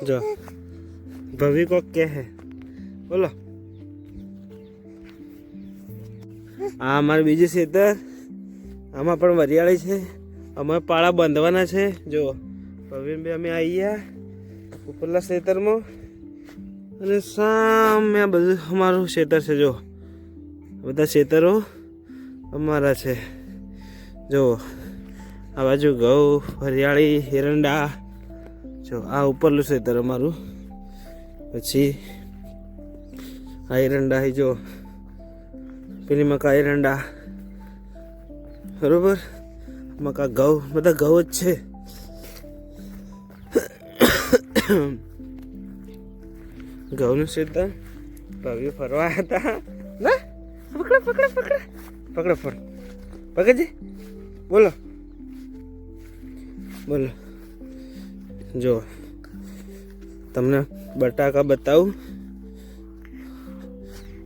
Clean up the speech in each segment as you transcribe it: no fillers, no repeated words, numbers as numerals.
જો ભવી કોક કે હે બોલો. આ અમારું બીજું ખેતર, આમાં પણ વરિયાળી છે. અમારે પાળા બાંધવાના છે. જો ભવીને બે અમે આવી ગયા ઉપરલા ખેતરમાં અને સામે આ બધું અમારું ખેતર છે. જો બધા ખેતરો અમારા છે. જો આ બાજુ ઘઉં, હરિયાળી, એરંડા. જો આ ઉપરલું ખેતર અમારું. પછી આ એરંડા જો પેલી મકા એરંડા બરોબર. મકા ઘઉં બધા ઘઉં જ છે. ઘઉંનું ખેતર ભાભી ફરવા હતા ના. પકડો પકડો પકડો પકડો ફોન પકડજે. બોલો બોલો. જો તમને બટાકા બતાવું.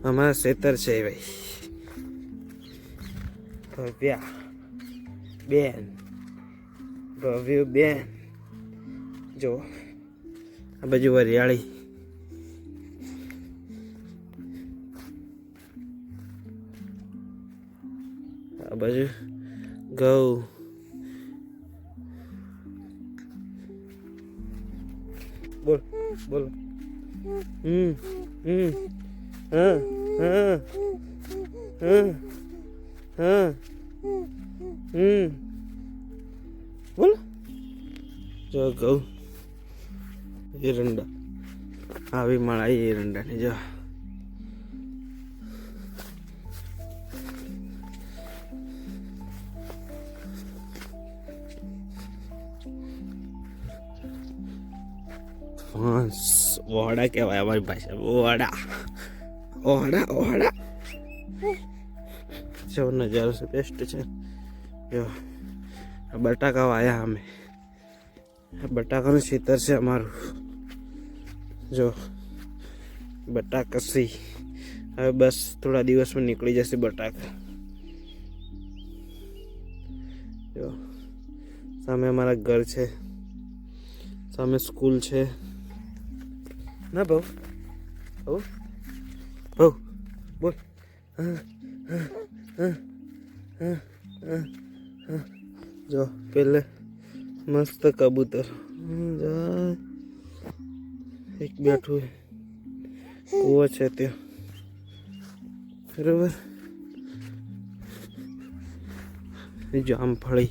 અમારા ખેતર છે ભાઈ. ભવ્યા બેન, ભવ્ય બેન. જો આ બાજુ વરિયાળી. આ બાજુ ઘઉં. બોલ બોલો. હા હા હા બોલો. જો ઘઉં, એરંડા. આવી મળાઈ એરંડાની. જો ઓહડા કહેવાય અમારી ભાષા. ઓહડા ઓહડા ઓહડા. જો નજારો છે બેસ્ટ છે. જો આ બટાકા વાયા અમે. આ બટાકાનું ખેતર છે અમારું. જો બટાકા સી. હવે બસ થોડા દિવસમાં નીકળી જશે બટાકા. જો સામે અમારા ઘર છે, સામે સ્કૂલ છે ના ભાઉ. ભાઉ ભાઉ બોલ. જો પેલે મસ્ત કબૂતર એક બેઠું. કૂવો છે ત્યાં બરોબર. જામફળી.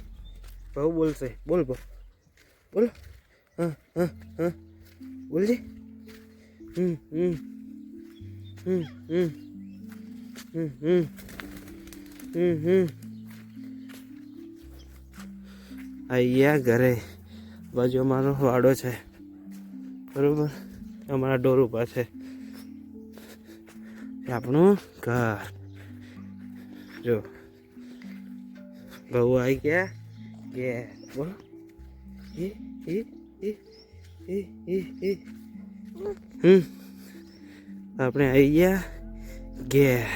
ભાઉ બોલશે. બોલ ભાઉ બોલ. હા હા હા બોલજે. અહીંયા ઘરે બાજુ અમારો વાડો છે બરોબર. અમારા ડોર ઉપર છે આપણું ઘર. જો બહુ આવી ગયા કે બોલો. આપણે આવી ગયા ઘેર.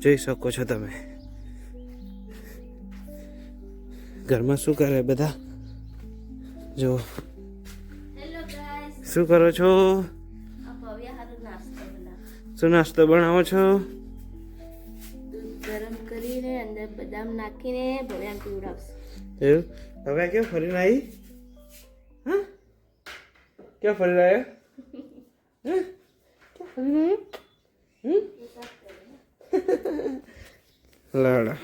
જોઈ શકો છો તમે. ઘરમાં શું કરે બધા? જો શું કરો છો? શું નાસ્તો બનાવો છો? ગરમ કરીને અંદર બદામ નાખીને ભવ્યાને પીવડાવશે. એવું? હવે કેમ ફરીને આવી? હા ક્યાં ફરીને આવ્યા? ક્યાં ફરીને આવ્યા? લાડા